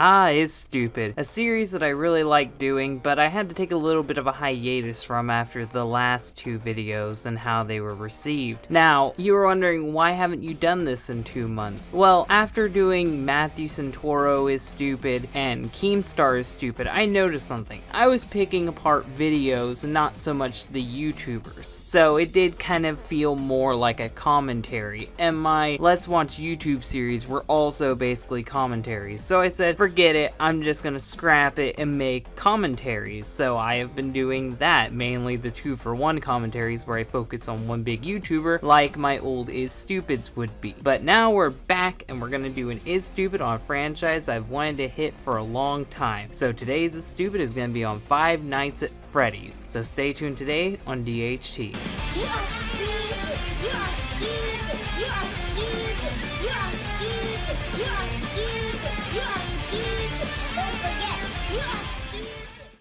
Fnaf Is Stupid, a series that I really like doing, but I had to take a little bit of a hiatus from after the last two videos and how they were received. Now, you were wondering, why haven't you done this in 2 months? Well, after doing Matthew Santoro Is Stupid and Keemstar Is Stupid, I noticed something. I was picking apart videos and not so much the YouTubers. So it did kind of feel more like a commentary, and my Let's Watch YouTube series were also basically commentaries. So I said, forget it, I'm just gonna scrap it and make commentaries. So I have been doing that, mainly the 2-for-1 commentaries where I focus on one big YouTuber like my old Is Stupids would be. But now we're back and we're gonna do an Is Stupid on a franchise I've wanted to hit for a long time. So today's Is Stupid is gonna be on Five Nights at Freddy's. So stay tuned today on DHT. You are stupid. You are stupid. You are stupid. You are stupid. You are stupid. You are stupid. Don't forget, you are stupid.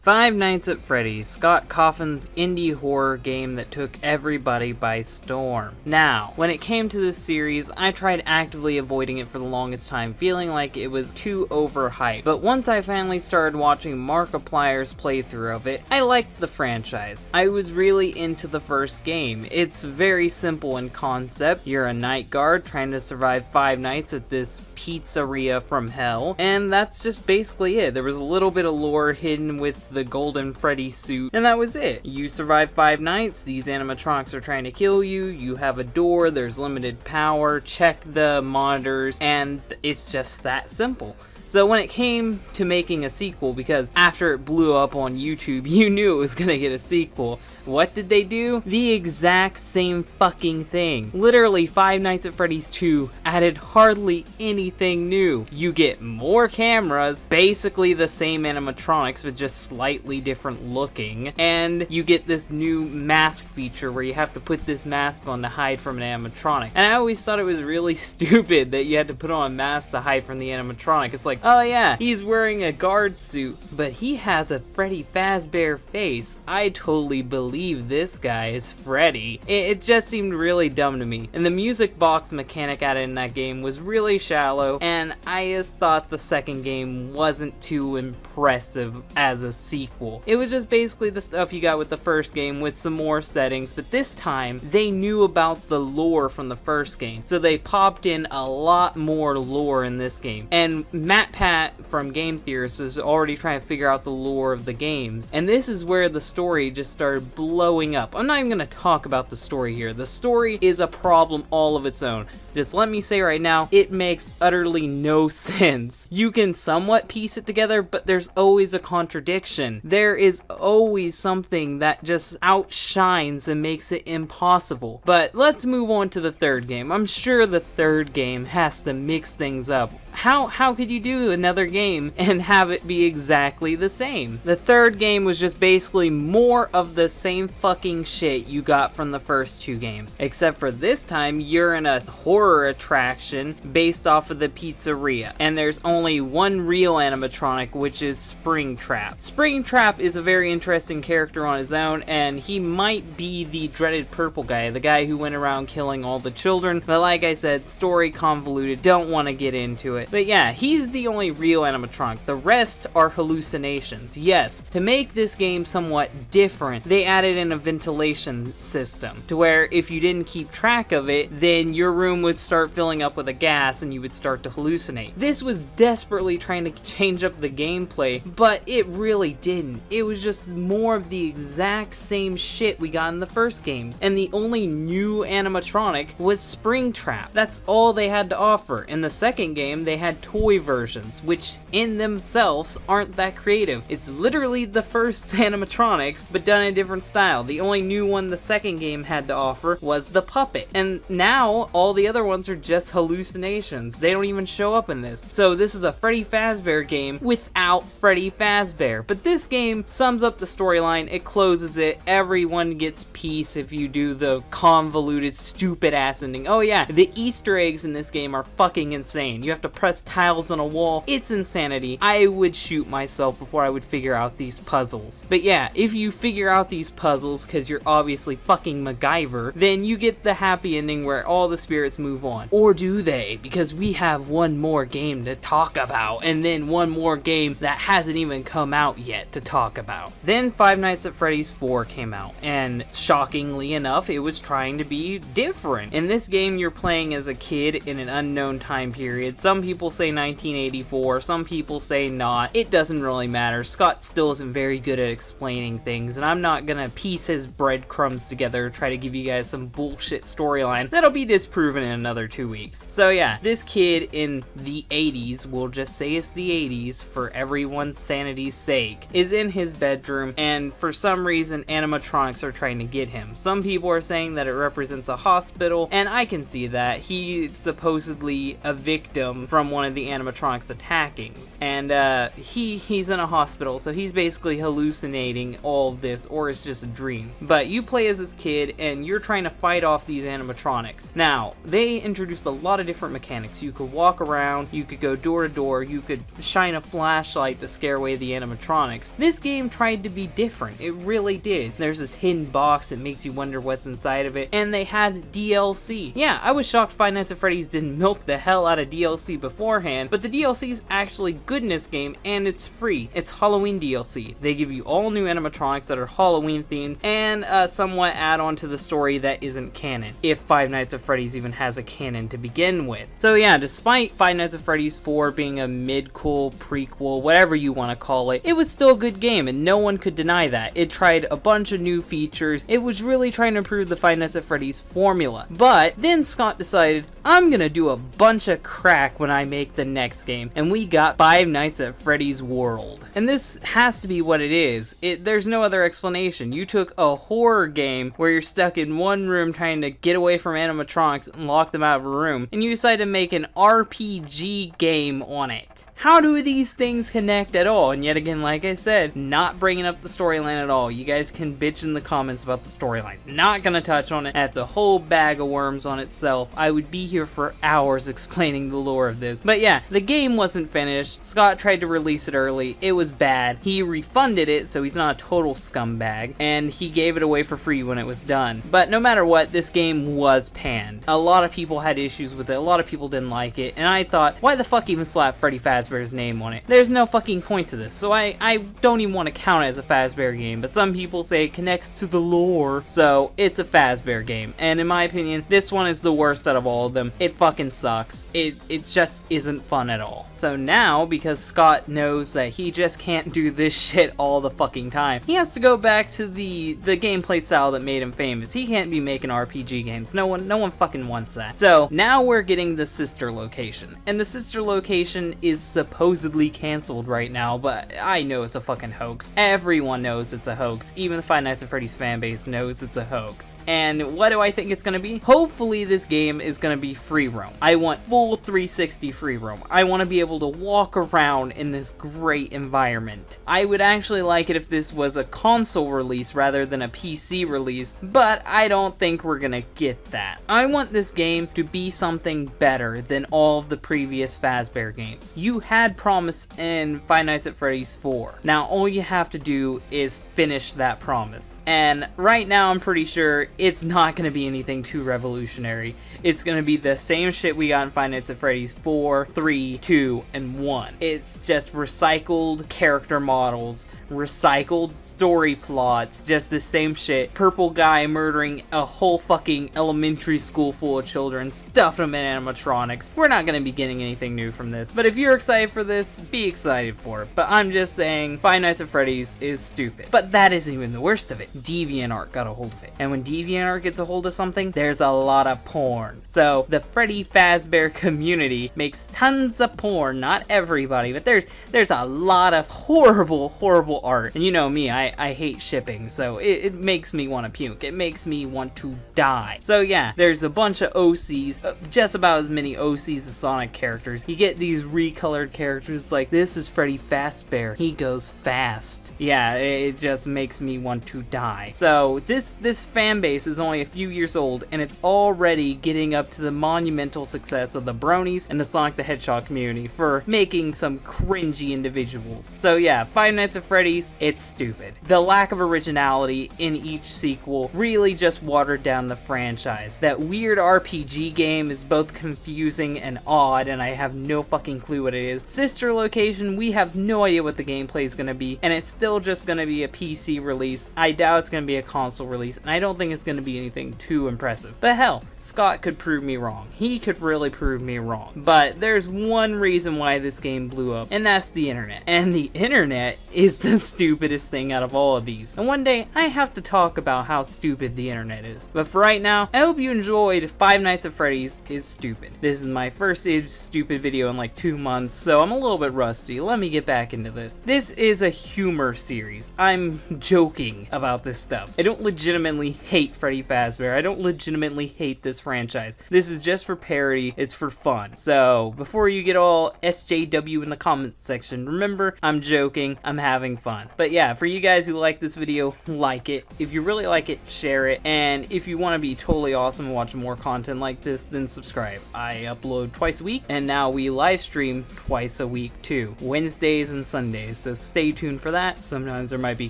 Five Nights at Freddy's, Scott Cawthon's indie horror game that took everybody by storm. Now, when it came to this series, I tried actively avoiding it for the longest time, feeling like it was too overhyped. But once I finally started watching Markiplier's playthrough of it, I liked the franchise. I was really into the first game. It's very simple in concept. You're a night guard trying to survive 5 nights at this pizzeria from hell, and that's just basically it. There was a little bit of lore hidden with the golden Freddy suit, and that was it. You survive 5 nights, these animatronics are trying to kill you, you have a door, there's limited power, check the monitors, and it's just that simple. So when it came to making a sequel, because after it blew up on YouTube, you knew it was gonna get a sequel, what did they do? The exact same fucking thing. Literally, Five Nights at Freddy's 2 added hardly anything new. You get more cameras, basically the same animatronics, but just slightly different looking, and you get this new mask feature where you have to put this mask on to hide from an animatronic. And I always thought it was really stupid that you had to put on a mask to hide from the animatronic. It's like, oh yeah, he's wearing a guard suit, but he has a Freddy Fazbear face. I totally believe this guy is Freddy. It just seemed really dumb to me. And the music box mechanic added in that game was really shallow, and I just thought the second game wasn't too impressive as a sequel. It was just basically the stuff you got with the first game with some more settings, but this time they knew about the lore from the first game, so they popped in a lot more lore in this game. And Matt Pat from Game Theorist was already trying to figure out the lore of the games, and this is where the story just started blowing up. I'm not even going to talk about the story here. The story is a problem all of its own. Just let me say right now, it makes utterly no sense. You can somewhat piece it together, but there's always a contradiction. There is always something that just outshines and makes it impossible. But let's move on to the third game. I'm sure the third game has to mix things up. How could you do another game and have it be exactly the same? The third game was just basically more of the same fucking shit you got from the first 2 games. Except for this time, you're in a horror attraction based off of the pizzeria. And there's only one real animatronic, which is Springtrap. Springtrap is a very interesting character on his own, and he might be the dreaded purple guy, the guy who went around killing all the children. But like I said, story convoluted, don't want to get into it. But yeah, he's the only real animatronic. The rest are hallucinations. Yes, to make this game somewhat different, they added in a ventilation system to where if you didn't keep track of it, then your room would start filling up with a gas and you would start to hallucinate. This was desperately trying to change up the gameplay, but it really didn't. It was just more of the exact same shit we got in the first games, and the only new animatronic was Springtrap. That's all they had to offer. In the second game, they had toy versions, which in themselves aren't that creative. It's literally the first animatronics, but done in a different style. The only new one the second game had to offer was the puppet, and now all the other ones are just hallucinations. They don't even show up in this. So this is a Freddy Fazbear game without Freddy Fazbear. But this game sums up the storyline, it closes it, everyone gets peace if you do the convoluted, stupid ass ending. Oh yeah, the Easter eggs in this game are fucking insane. You have to press tiles on a wall. It's insanity. I would shoot myself before I would figure out these puzzles. But yeah, if you figure out these puzzles because you're obviously fucking MacGyver, then you get the happy ending where all the spirits move on. Or do they? Because we have one more game to talk about, and then one more game that hasn't even come out yet to talk about. Then Five Nights at Freddy's 4 came out, and shockingly enough, it was trying to be different. In this game, you're playing as a kid in an unknown time period. Some people say 1984, some people say not. It doesn't really matter. Scott still isn't very good at explaining things, and I'm not gonna piece his breadcrumbs together, try to give you guys some bullshit storyline that'll be disproven in another 2 weeks. So yeah, this kid in the 80s, we'll just say it's the 80s for everyone's sanity's sake, is in his bedroom, and for some reason animatronics are trying to get him. Some people are saying that it represents a hospital, and I can see that. He's supposedly a victim from one of the animatronics attackings, and he's in a hospital, so he's basically hallucinating all of this, or it's just a dream. But you play as this kid, and you're trying to fight off these animatronics. Now, they introduced a lot of different mechanics. You could walk around, you could go door to door, you could shine a flashlight to scare away the animatronics. This game tried to be different. It really did. There's this hidden box that makes you wonder what's inside of it, and they had DLC. Yeah, I was shocked Five Nights at Freddy's didn't milk the hell out of DLC beforehand, but the DLC is actually good in this game, and it's free. It's Halloween DLC. They give you all new animatronics that are Halloween themed, and somewhat add on to the story that isn't canon, if Five Nights at Freddy's even has a canon to begin with. So yeah, despite Five Nights at Freddy's 4 being a mid-cool, prequel, whatever you want to call it, it was still a good game, and no one could deny that. It tried a bunch of new features. It was really trying to improve the Five Nights at Freddy's formula. But then Scott decided, I'm gonna do a bunch of crack when I make the next game, and we got Five Nights at Freddy's World. And this has to be what it is. There's no other explanation. You took a horror game where you're stuck in one room trying to get away from animatronics and lock them out of a room, and you decide to make an RPG game on it. How do these things connect at all? And yet again, like I said, not bringing up the storyline at all. You guys can bitch in the comments about the storyline. Not gonna touch on it. That's a whole bag of worms on itself. I would be here for hours explaining the lore of this. But yeah, the game wasn't finished. Scott tried to release it early. It was bad. He refunded it, so he's not a total scumbag, and he gave it away for free when it was done. But no matter what, this game was panned. A lot of people had issues with it. A lot of people didn't like it, and I thought, why the fuck even slap Freddy Fazbear's name on it? There's no fucking point to this, so I don't even want to count it as a Fazbear game, but some people say it connects to the lore, so it's a Fazbear game, and in my opinion, this one is the worst out of all of them. It fucking sucks. It just isn't fun at all. So now, because Scott knows that he just can't do this shit all the fucking time, he has to go back to the gameplay style that made him famous. He can't be making RPG games. No one fucking wants that. So now we're getting the sister location, and the sister location is supposedly canceled right now, but I know it's a fucking hoax. Everyone knows it's a hoax. Even the Five Nights at Freddy's fanbase knows it's a hoax. And what do I think it's gonna be? Hopefully this game is gonna be free roam. I want full 360 free roam. I want to be able to walk around in this great environment. I would actually like it if this was a console release rather than a PC release, but I don't think we're gonna get that. I want this game to be something better than all of the previous Fazbear games. You had promise in Five Nights at Freddy's 4. Now all you have to do is finish that promise. And right now I'm pretty sure it's not gonna be anything too revolutionary. It's gonna be the same shit we got in Five Nights at Freddy's 4, 3, 2, and 1. It's just recycled character models, recycled story plots, just the same shit. Purple guy murdering a whole fucking elementary school full of children, stuffing them in animatronics. We're not gonna be getting anything new from this. But if you're excited for this, be excited for it. But I'm just saying, Five Nights at Freddy's is stupid. But that isn't even the worst of it. DeviantArt got a hold of it. And when DeviantArt gets a hold of something, there's a lot of porn. So the Freddy Fazbear community makes tons of porn. Not everybody, but there's a lot of horrible art. And you know me, I hate shipping, so it makes me want to puke. It makes me want to die. So yeah, there's a bunch of OCs, just about as many OCs as Sonic characters. You get these recolored Dishonored character is like, this is Freddy Fazbear. He goes fast. Yeah, it just makes me want to die. So this fan base is only a few years old, and it's already getting up to the monumental success of the Bronies and the Sonic the Hedgehog community for making some cringy individuals. So yeah, Five Nights at Freddy's, it's stupid. The lack of originality in each sequel really just watered down the franchise. That weird RPG game is both confusing and odd, and I have no fucking clue what it is. Sister Location, we have no idea what the gameplay is going to be, and it's still just going to be a PC release. I doubt it's going to be a console release, and I don't think it's going to be anything too impressive. But hell, Scott could prove me wrong. He could really prove me wrong. But there's one reason why this game blew up, and that's the internet. And the internet is the stupidest thing out of all of these. And one day, I have to talk about how stupid the internet is. But for right now, I hope you enjoyed Five Nights at Freddy's is Stupid. This is my first Is Stupid video in like 2 months, so I'm a little bit rusty. Let me get back into this. This is a humor series. I'm joking about this stuff. I don't legitimately hate Freddy Fazbear. I don't legitimately hate this franchise. This is just for parody. It's for fun. So before you get all SJW in the comments section, remember, I'm joking. I'm having fun. But yeah, for you guys who like this video, like it. If you really like it, share it. And if you want to be totally awesome and watch more content like this, then subscribe. I upload twice a week, and now we live stream twice a week too, Wednesdays and Sundays, so stay tuned for that. Sometimes there might be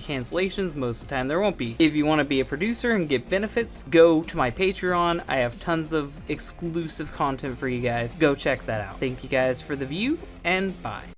cancellations, most of the time there won't be. If you want to be a producer and get benefits, go to my Patreon. I have tons of exclusive content for you guys. Go check that out. Thank you guys for the view, and bye.